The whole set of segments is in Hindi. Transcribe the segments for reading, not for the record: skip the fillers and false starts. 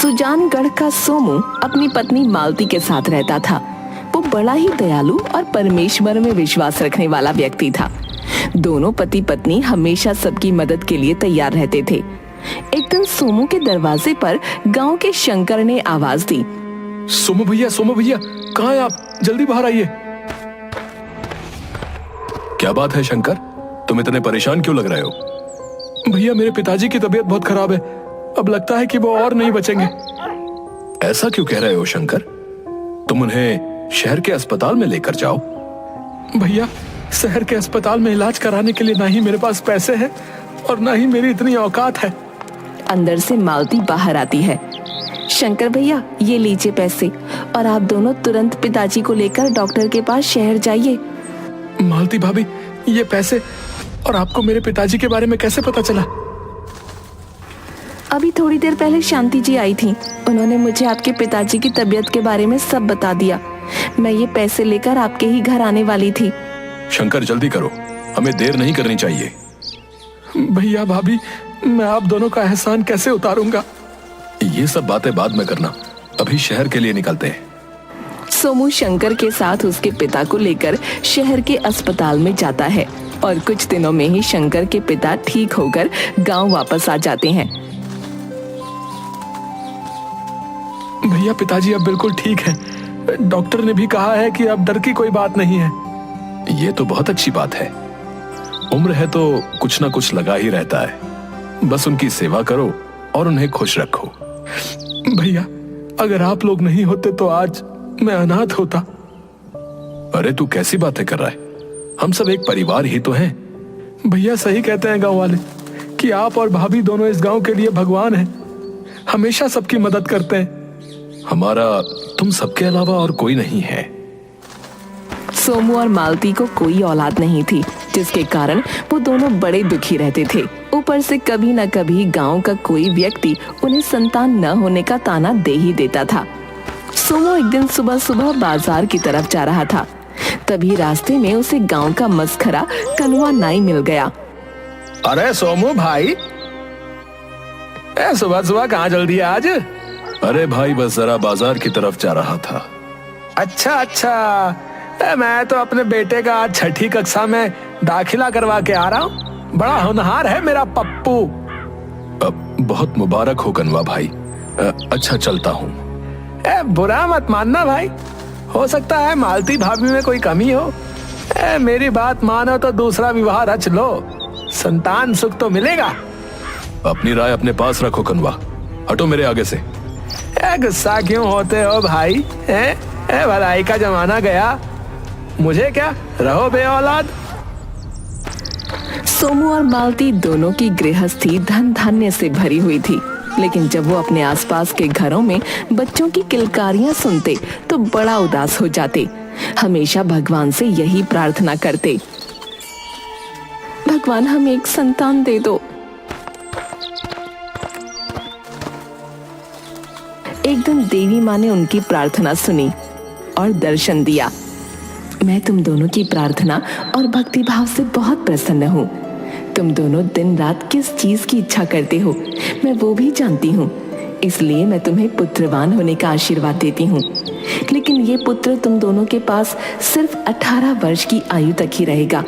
सुजानगढ़ का सोमू अपनी पत्नी मालती के साथ रहता था। वो बड़ा ही दयालु और परमेश्वर में विश्वास रखने वाला व्यक्ति था। दोनों पति पत्नी हमेशा सबकी मदद के लिए तैयार रहते थे। एक दिन सोमू के दरवाजे पर गांव के शंकर ने आवाज दी। सोमू भैया, कहाँ हैं आप? जल्दी बाहर आइए। क्या बात है शंकर, तुम इतने परेशान क्यों लग रहे हो? भैया, मेरे पिताजी की तबीयत बहुत खराब है। अब लगता है कि वो और नहीं बचेंगे। ऐसा क्यों कह रहे हो शंकर? तुम उन्हें शहर के अस्पताल में लेकर जाओ। भैया, शहर के अस्पताल में इलाज कराने के लिए ना ही मेरे पास पैसे हैं और ना ही मेरी इतनी औकात है। अंदर से मालती बाहर आती है। शंकर भैया, ये लीजिए पैसे और आप दोनों तुरंत पिताजी को लेकर डॉक्टर के पास शहर जाइए। मालती भाभी, ये पैसे और आपको मेरे पिताजी के बारे में कैसे पता चला? अभी थोड़ी देर पहले शांति जी आई थी। उन्होंने मुझे आपके पिताजी की तबीयत के बारे में सब बता दिया। मैं ये पैसे लेकर आपके ही घर आने वाली थी। शंकर, जल्दी करो, हमें देर नहीं करनी चाहिए। भैया भाभी, मैं आप दोनों का एहसान कैसे उतारूंगा? ये सब बातें बाद में करना, अभी शहर के लिए निकलते हैं। सोमू शंकर के साथ उसके पिता को लेकर शहर के अस्पताल में जाता है और कुछ दिनों में ही शंकर के पिता ठीक होकर गांव वापस आ जाते हैं। भैया, पिताजी अब बिल्कुल ठीक है। डॉक्टर ने भी कहा है कि अब डर की कोई बात नहीं है। ये तो बहुत अच्छी बात है। उम्र है तो कुछ ना कुछ लगा ही रहता है। बस उनकी सेवा करो और उन्हें खुश रखो। भैया, अगर आप लोग नहीं होते तो आज मैं अनाथ होता। अरे तू कैसी बातें कर रहा है? हम सब एक परिवार ही तो हैं। भैया, सही कहते हैं गांव वाले कि आप और भाभी दोनों इस गांव के लिए भगवान हैं। हमेशा सबकी मदद करते हैं। हमारा तुम सबके अलावा और कोई नहीं है। सोमू और मालती को कोई औलाद नहीं थी, जिसके कारण वो दोनों बड़े दुखी रहते थे। ऊपर से कभी न कभी गांव का कोई व्यक्ति उन्हें संतान न होने का ताना दे ही देता था। सोमू एक दिन सुबह सुबह बाजार की तरफ जा रहा था। तभी रास्ते में उसे गांव का मस्खरा कनुआ नाई मिल गया। अरे सोमू भाई, सुबह सुबह कहाँ जल्दी है आज? अरे भाई, बस जरा बाजार की तरफ जा रहा था। अच्छा, मैं तो अपने बेटे का आज 6ठी कक्षा में दाखिला करवा के आ रहा हूँ। बड़ा होनहार है मेरा पप्पू। बहुत मुबारक हो कनवा भाई। अच्छा, चलता हूँ। बुरा मत मानना भाई, हो सकता है मालती भाभी में कोई कमी हो। मेरी बात मानो तो दूसरा विवाह रच लो, संतान सुख तो मिलेगा। अपनी राय अपने पास रखो कनवा, हटो मेरे आगे से। गुस्सा क्यों होते हो भाई? भलाई का जमाना गया, मुझे क्या, रहो बे औलाद। सोमू और मालती दोनों की गृहस्थी धन धान्य से भरी हुई थी, लेकिन जब वो अपने आसपास के घरों में बच्चों की किलकारियां सुनते तो बड़ा उदास हो जाते। हमेशा भगवान से यही प्रार्थना करते, भगवान हमें एक संतान दे दो। एक दिन देवी माँ ने उनकी प्रार्थना सुनी और दर्शन दिया। मैं तुम दोनों की प्रार्थना और भक्ति भाव से बहुत प्रसन्न हूँ। तुम दोनों दिन रात किस चीज की इच्छा करते हो, मैं वो भी जानती हूँ। इसलिए मैं तुम्हें पुत्रवान होने का आशीर्वाद देती हूँ। लेकिन ये पुत्र तुम दोनों के पास सिर्फ 18 वर्ष की आयु तक ही रहेगा।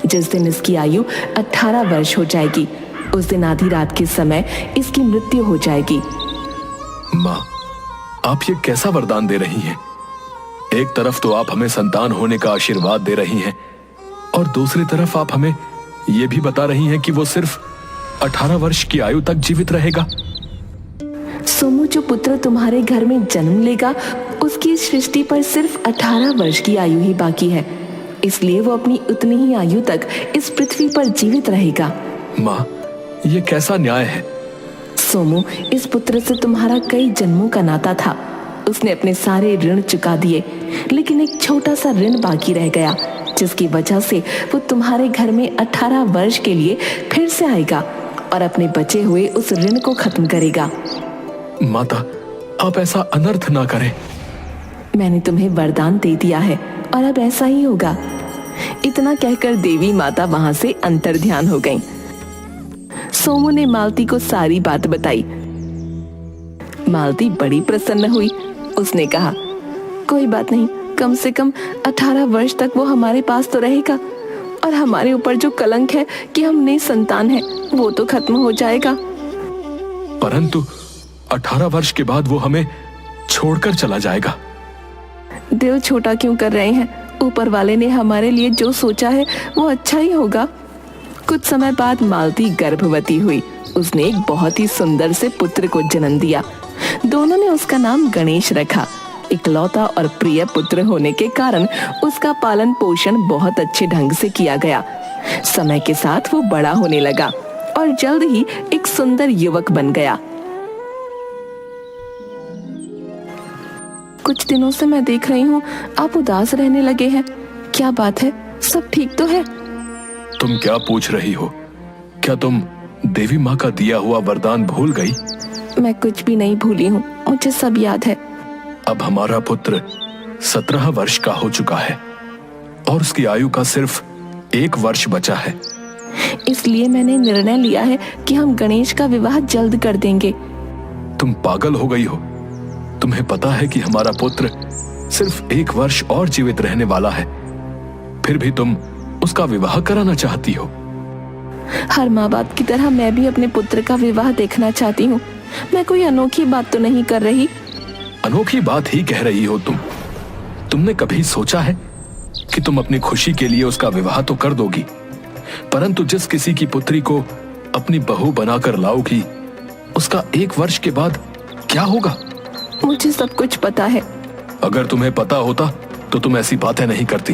जिस दिन इसकी आयु 18 वर्ष हो जाएगी, उस दिन आधी रात के समय इसकी मृत्यु हो जाएगी। माँ, आप ये कैसा वरदान दे रही हैं? एक तरफ तो आप हमें संतान होने का आशीर्वाद दे रही हैं और दूसरी तरफ आप हमें ये भी बता रही हैं कि वो सिर्फ 18 वर्ष की आयु तक जीवित रहेगा। सोमू, जो पुत्र तुम्हारे घर में जन्म लेगा, उसकी सृष्टि पर सिर्फ 18 वर्ष की आयु ही बाकी है। इसलिए वो अपनी उतनी ही आयु तक इस पृथ्वी पर जीवित रहेगा। माँ, ये कैसा न्याय है? सोमू, इस पुत्र से तुम्हारा कई जन्मों का नाता था। उसने अपने सारे ऋण चुका दिए, लेकिन एक छोटा सा ऋण बाकी रह गया, जिसकी वजह से वो तुम्हारे घर में 18 वर्ष के लिए फिर से आएगा और अपने बचे हुए उस ऋण को खत्म करेगा। माता, आप ऐसा अनर्थ ना करें। मैंने तुम्हें वरदान दे दिया है और अब ऐसा ही होगा। इतना कहकर देवी माता वहां से अंतर्ध्यान हो गईं। सोमू ने मालती को सारी बात बताई। मालती बड़ी प्रसन्न हुई। उसने कहा, कोई बात नहीं, कम से कम 18 वर्ष तक वो हमारे पास तो रहेगा और हमारे ऊपर जो कलंक है कि हम निसंतान हैं, वो तो खत्म हो जाएगा। परंतु 18 वर्ष के बाद वो हमें छोड़कर चला जाएगा। दिल छोटा क्यों कर रहे हैं? ऊपर वाले ने हमारे लिए जो सोचा है वो अच्छा ही होगा। कुछ समय बाद मालती गर्भवती हुई। उसने एक बहुत ही सुंदर से पुत्र को जन्म दिया। दोनों ने उसका नाम गणेश रखा। इकलौता और प्रिय पुत्र होने के कारण उसका पालन पोषण बहुत अच्छे ढंग से किया गया। समय के साथ वो बड़ा होने लगा और जल्द ही एक सुंदर युवक बन गया। कुछ दिनों से मैं देख रही हूँ आप उदास रहने लगे हैं। क्या बात है? सब ठीक तो है? तुम क्या पूछ रही हो? क्या तुम देवी माँ का दिया हुआ वरदान भूल गई? मैं कुछ भी नहीं भूली हूँ, मुझे सब याद है। अब हमारा पुत्र 17 वर्ष का हो चुका है और उसकी आयु का सिर्फ 1 वर्ष बचा है। इसलिए मैंने निर्णय लिया है कि हम गणेश का विवाह जल्द कर देंगे। तुम पागल हो गई हो? तुम्हें पता है कि हमारा पुत्र सिर्फ 1 वर्ष और जीवित रहने वाला है, फिर भी तुम उसका विवाह कराना चाहती हो? हर माँ बाप की तरह मैं भी अपने पुत्र का विवाह देखना चाहती हूँ। मैं कोई अनोखी बात तो नहीं कर रही। अनोखी बात ही कह रही हो तुम। तुमने कभी सोचा है कि तुम अपनी खुशी के लिए उसका विवाह तो कर दोगी, परंतु जिस किसी की पुत्री को अपनी बहू बनाकर लाओगी, उसका 1 वर्ष के बाद क्या होगा? मुझे सब कुछ पता है। अगर तुम्हें पता होता तो तुम ऐसी बातें नहीं करती।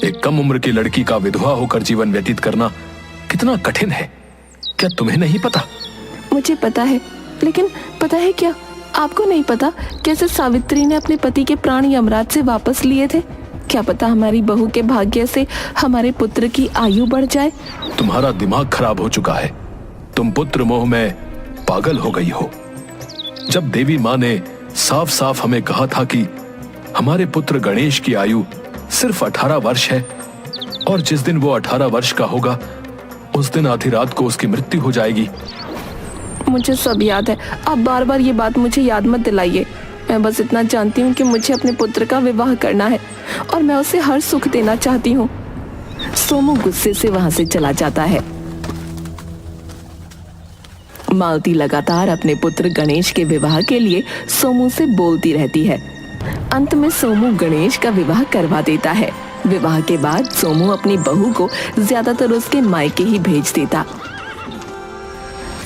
एक कम उम्र की लड़की का विधवा होकर जीवन व्यतीत करना कितना कठिन है, क्या तुम्हें नहीं पता? मुझे पता है, लेकिन पता है क्या, आपको नहीं पता कैसे सावित्री ने अपने पति के प्राण यमराज से वापस लिए थे। क्या पता हमारी बहू के भाग्य से हमारे पुत्र की आयु बढ़ जाए। तुम्हारा दिमाग खराब हो चुका है। तुम पुत्र मोह में पागल हो गई हो। जब देवी माँ ने साफ साफ हमें कहा था कि हमारे पुत्र गणेश की आयु सिर्फ 18 वर्ष है और जिस दिन वो 18 वर्ष का होगा उस दिन आधी रात को उसकी मृत्यु हो जाएगी। मुझे सब याद है, आप बार बार ये बात मुझे याद मत दिलाइए। मैं बस इतना जानती हूँ कि मुझे अपने पुत्र का विवाह करना है और मैं उसे हर सुख देना चाहती हूँ। सोमू गुस्से से वहां से चला जाता है। मालती लगातार अपने पुत्र गणेश के विवाह के लिए सोमू से बोलती रहती है। अंत में सोमू गणेश का विवाह करवा देता है। विवाह के बाद सोमू अपनी बहू को ज्यादातर उसके मायके ही भेज देता।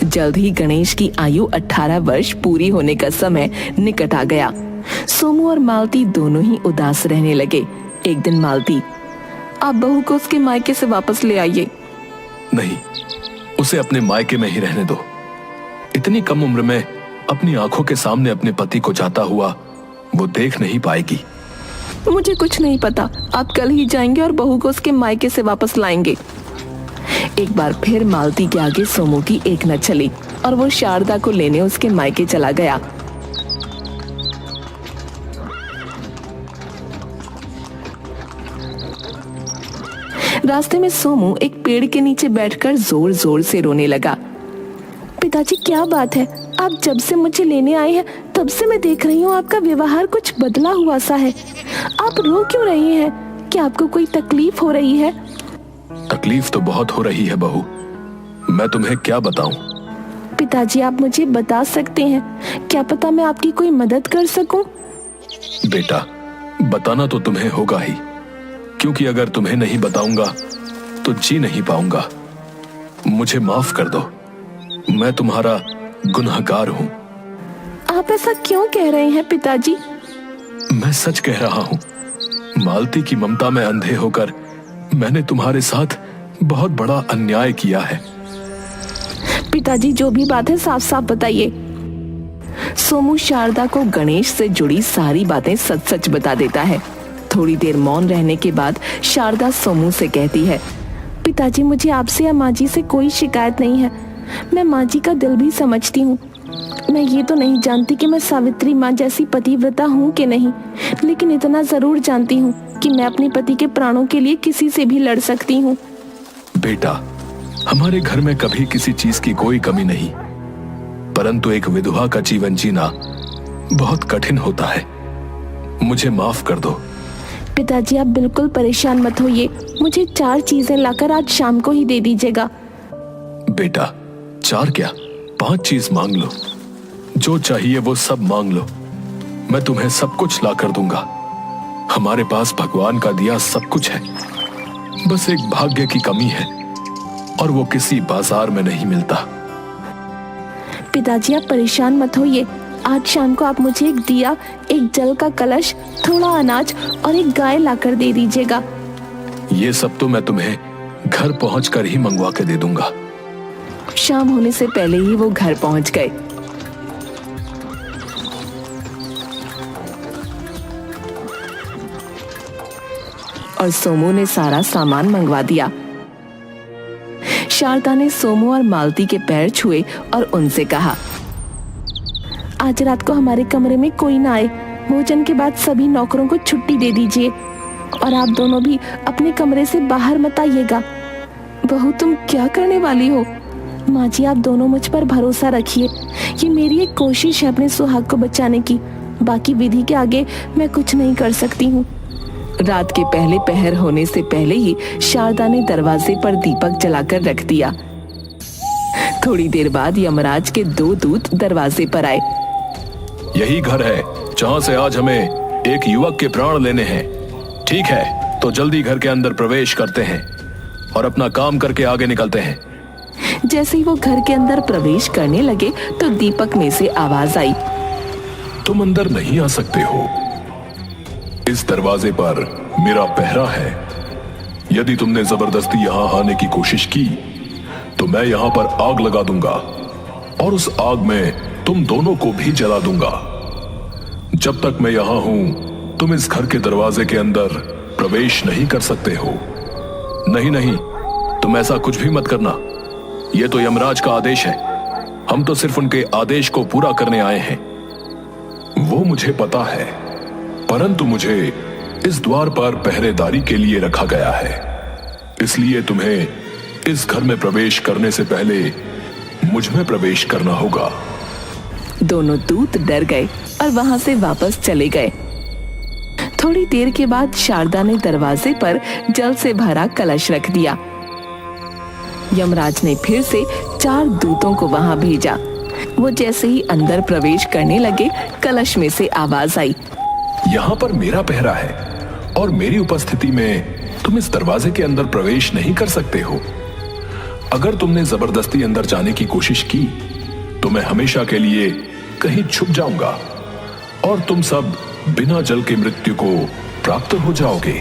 जल्द ही गणेश की आयु 18 वर्ष पूरी होने का समय निकट आ गया। सोमू और मालती दोनों ही उदास रहने लगे। एक दिन मालती, आप बहू को उसके मायके से वापस ले आइए। नहीं, उसे अपने मायके में ही रहने दो। इतनी कम उम्र में अपनी आंखों के सामने अपने पति को जाता हुआ वो देख नहीं पाएगी। मुझे कुछ नहीं पता, आप कल ही जाएंगे और बहू को उसके मायके से वापस लाएंगे। एक बार फिर मालती के आगे सोमू की एक न चली और वो शारदा को लेने उसके मायके चला गया। रास्ते में सोमू एक पेड़ के नीचे बैठकर जोर जोर से रोने लगा। पिताजी, क्या बात है? आप जब से मुझे लेने आए हैं तब से मैं देख रही हूँ आपका व्यवहार कुछ बदला हुआ सा है। आप रो क्यों रही हैं? क्या आपको कोई तकलीफ हो रही है? तकलीफ तो बहुत हो रही है बहू, मैं तुम्हें क्या बताऊं? पिताजी, आप मुझे बता सकते हैं, क्या पता मैं आपकी कोई मदद कर सकूं? बेटा, बताना तो तुम्हें होगा ही, क्योंकि अगर तुम्हें नहीं बताऊंगा तो जी नहीं पाऊंगा। मुझे माफ कर दो, मैं तुम्हारा गुनहगार हूँ। आप ऐसा क्यों कह रहे हैं पिताजी? मैं सच कह रहा हूँ। मालती की ममता में अंधे होकर मैंने तुम्हारे साथ बहुत बड़ा अन्याय किया है। पिताजी, जो भी बात है साफ साफ बताइए। सोमू शारदा को गणेश से जुड़ी सारी बातें सच सच बता देता है। थोड़ी देर मौन रहने के बाद शारदा सोमू से कहती है, पिताजी, मुझे आपसे या माँ जी से कोई शिकायत नहीं है। मैं माँ जी का दिल भी समझती हूँ। मैं ये तो नहीं जानती कि मैं सावित्री माँ जैसी पतिव्रता हूँ कि नहीं, लेकिन इतना जरूर जानती हूँ कि मैं अपने पति के प्राणों के लिए किसी से भी लड़ सकती हूँ। बेटा, हमारे घर में कभी किसी चीज की कोई कमी नहीं। परंतु एक विधवा का जीवन जीना बहुत कठिन होता है। मुझे माफ कर दो। पिताजी आप बिल्कुल परेशान मत होइए, मुझे 4 चीजें लाकर आज शाम को ही दे दीजिएगा। बेटा 4 क्या 5 चीज मांग लो, जो चाहिए वो सब मांग लो, मैं तुम्हें सब कुछ ला कर दूंगा। हमारे पास भगवान का दिया सब कुछ है, बस एक भाग्य की कमी है और वो किसी बाजार में नहीं मिलता। पिताजी आप परेशान मत होइए, आज शाम को आप मुझे एक दिया, एक जल का कलश, थोड़ा अनाज और एक गाय लाकर दे दीजिएगा। ये सब तो मैं तुम्हें घर पहुंचकर ही मंगवा के दे दूंगा। शाम होने से पहले ही वो घर पहुंच गए। और सोमू ने सारा सामान मंगवा दिया। शारदा ने सोमू और मालती के पैर छुए और उनसे कहा, आज रात को हमारे कमरे में कोई ना आए। भोजन के बाद सभी नौकरों को छुट्टी दे दीजिए और आप दोनों भी अपने कमरे से बाहर मत आइएगा। बहू तुम क्या करने वाली हो? माँ जी आप दोनों मुझ पर भरोसा रखिए, ये मेरी एक कोशिश है अपने सुहाग को बचाने की। बाकी विधि के आगे मैं कुछ नहीं कर सकती हूँ। रात के पहले पहर होने से पहले ही शारदा ने दरवाजे पर दीपक जलाकर रख दिया। थोड़ी देर बाद यमराज के 2 दूत दरवाजे पर आए। यही घर है जहां से आज हमें एक युवक के प्राण लेने हैं। ठीक है, तो जल्दी घर के अंदर प्रवेश करते हैं और अपना काम करके आगे निकलते हैं। जैसे ही वो घर के अंदर प्रवेश करने लगे तो दीपक में से आवाज आई, तुम अंदर नहीं आ सकते हो, इस दरवाजे पर मेरा पहरा है। यदि तुमने जबरदस्ती यहाँ आने की कोशिश की तो मैं यहाँ पर आग लगा दूंगा और उस आग में तुम दोनों को भी जला दूंगा। जब तक मैं यहाँ हूं तुम इस घर के दरवाजे के अंदर प्रवेश नहीं कर सकते हो। नहीं नहीं, तुम ऐसा कुछ भी मत करना, यह तो यमराज का आदेश है। हम तो सिर्फ उनके आदेश को पूरा करने आए हैं। वो मुझे पता है, परंतु मुझे इस द्वार पर पहरेदारी के लिए रखा गया है, इसलिए तुम्हें इस घर में प्रवेश करने से पहले मुझ में प्रवेश करना होगा। दोनों दूत डर गए और वहां से वापस चले गए। थोड़ी देर के बाद शारदा ने दरवाजे पर जल से भरा कलश रख दिया। यमराज ने फिर से 4 दूतों को वहां भेजा। वो जैसे ही अंदर प्रवेश करने लगे, कलश में से आवाज आई, यहाँ पर मेरा पहरा है और मेरी उपस्थिति में तुम इस दरवाजे के अंदर प्रवेश नहीं कर सकते हो। अगर तुमने जबरदस्ती अंदर जाने की कोशिश की तो मैं हमेशा के लिए कहीं छुप जाऊंगा और तुम सब बिना जल के मृत्यु को प्राप्त हो जाओगे।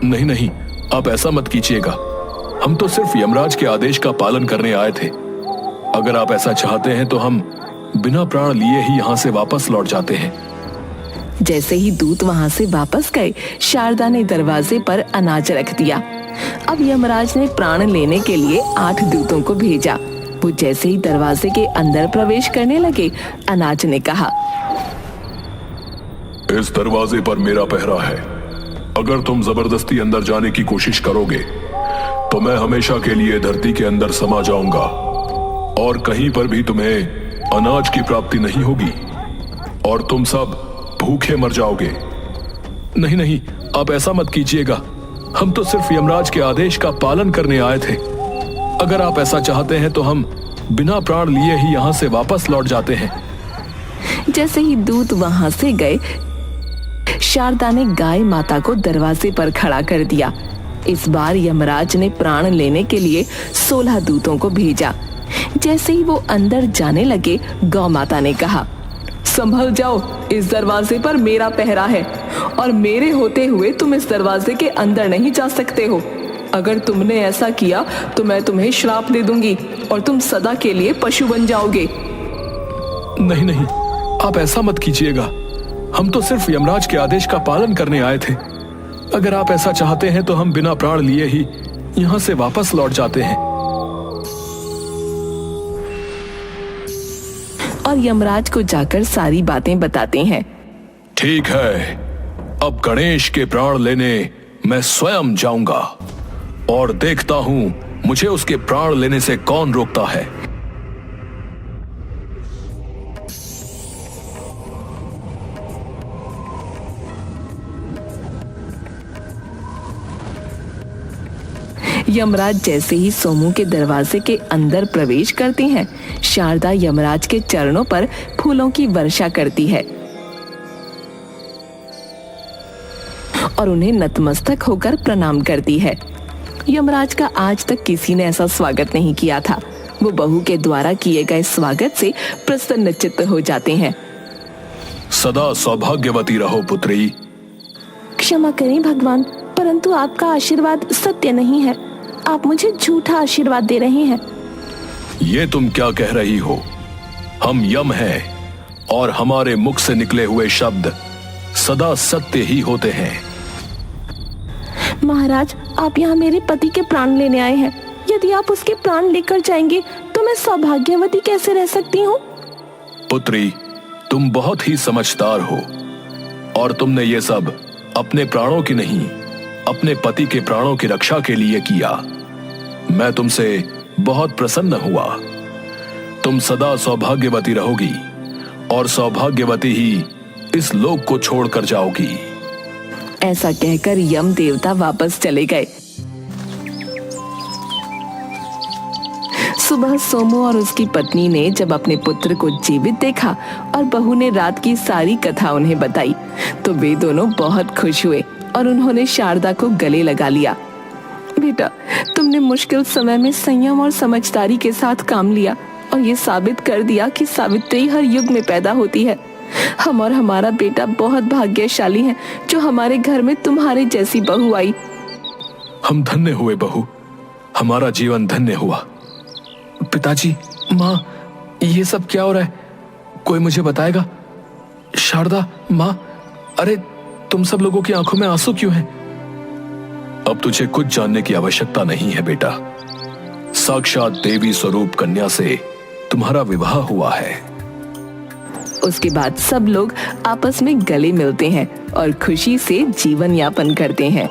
नहीं नहीं, आप ऐसा मत कीजिएगा, हम तो सिर्फ यमराज के आदेश का पालन करने आए थे। अगर आप ऐसा चाहते हैं तो हम बिना प्राण लिए ही यहाँ से वापस लौट जाते हैं। जैसे ही दूत वहां से वापस गए, शारदा ने दरवाजे पर अनाज रख दिया। अब यमराज ने प्राण लेने के लिए 8 दूतों को भेजा। वो जैसे ही दरवाजे के अंदर प्रवेश करने लगे, अनाज ने कहा, इस दरवाजे पर मेरा पहरा है। अगर तुम जबरदस्ती अंदर जाने की कोशिश करोगे तो मैं हमेशा के लिए धरती के अंदर समा जाऊंगा और कहीं पर भी तुम्हें अनाज की प्राप्ति नहीं होगी और तुम सब भूखे मर जाओगे। नहीं नहीं, आप ऐसा मत कीजिएगा, हम तो सिर्फ यमराज के आदेश का पालन करने आए थे। अगर आप ऐसा चाहते हैं तो हम बिना प्राण लिए ही यहाँ से वापस लौट जाते हैं। जैसे ही दूत वहां से गए, शारदा ने गाय माता को दरवाजे पर खड़ा कर दिया। इस बार यमराज ने प्राण लेने के लिए 16 दूतों को भेजा। जैसे ही वो अंदर जाने लगे, गौ माता ने कहा, संभल जाओ, इस दरवाजे पर मेरा पहरा है और मेरे होते हुए तुम इस दरवाजे के अंदर नहीं जा सकते हो। अगर तुमने ऐसा किया तो मैं तुम्हें श्राप दे दूंगी और तुम सदा के लिए पशु बन जाओगे। नहीं नहीं, आप ऐसा मत कीजिएगा, हम तो सिर्फ यमराज के आदेश का पालन करने आए थे। अगर आप ऐसा चाहते हैं तो हम बिना प्राण लिए ही यहाँ से वापस लौट जाते हैं। और यमराज को जाकर सारी बातें बताते हैं। ठीक है, अब गणेश के प्राण लेने मैं स्वयं जाऊंगा और देखता हूं मुझे उसके प्राण लेने से कौन रोकता है। यमराज जैसे ही सोमू के दरवाजे के अंदर प्रवेश करते हैं, शारदा यमराज के चरणों पर फूलों की वर्षा करती है और उन्हें नतमस्तक होकर प्रणाम करती है। यमराज का आज तक किसी ने ऐसा स्वागत नहीं किया था। वो बहू के द्वारा किए गए स्वागत से प्रसन्नचित्त हो जाते हैं। सदा सौभाग्यवती रहो पुत्री। क्षमा करें भगवान, परंतु आपका आशीर्वाद सत्य नहीं है। आप मुझे झूठा आशीर्वाद दे रहे हैं। ये तुम क्या कह रही हो? हम यम हैं और हमारे मुख से निकले हुए शब्द सदा सत्य ही होते हैं। महाराज, आप यहाँ मेरे पति के प्राण लेने आए हैं। यदि आप उसके प्राण लेकर जाएंगे तो मैं सौभाग्यवती कैसे रह सकती हूँ? पुत्री, तुम बहुत ही समझदार हो और तुमने ये सब अपने प्राणों की नहीं, अपने पति के प्राणों की रक्षा के लिए किया। मैं तुमसे बहुत प्रसन्न हुआ। तुम सदा सौभाग्यवती रहोगी और सौभाग्यवती ही इस लोक को छोड़कर जाओगी। ऐसा कहकर यम देवता वापस चले गए। सुबह सोमू और उसकी पत्नी ने जब अपने पुत्र को जीवित देखा और बहू ने रात की सारी कथा उन्हें बताई तो वे दोनों बहुत खुश हुए और उन्होंने शारदा को गले लगा लिया। बेटा, तुमने मुश्किल समय में संयम और समझदारी के साथ काम लिया और ये साबित कर दिया कि सावित्री हर युग में पैदा होती है। हम और हमारा बेटा बहुत भाग्यशाली हैं जो हमारे घर में तुम्हारे जैसी बहू आई। हम धन्य हुए बहू, हमारा जीवन धन्य हुआ। पिताजी, माँ, ये सब क्या हो रहा है? कोई मुझे बताएगा? शारदा, माँ, अरे तुम सब लोगों की आंखों में आंसू क्यों हैं? अब तुझे कुछ जानने की आवश्यकता नहीं है बेटा। साक्षात देवी स्वरूप कन्या से तुम्हारा विवाह हुआ है। उसके बाद सब लोग आपस में गले मिलते हैं और खुशी से जीवन यापन करते हैं।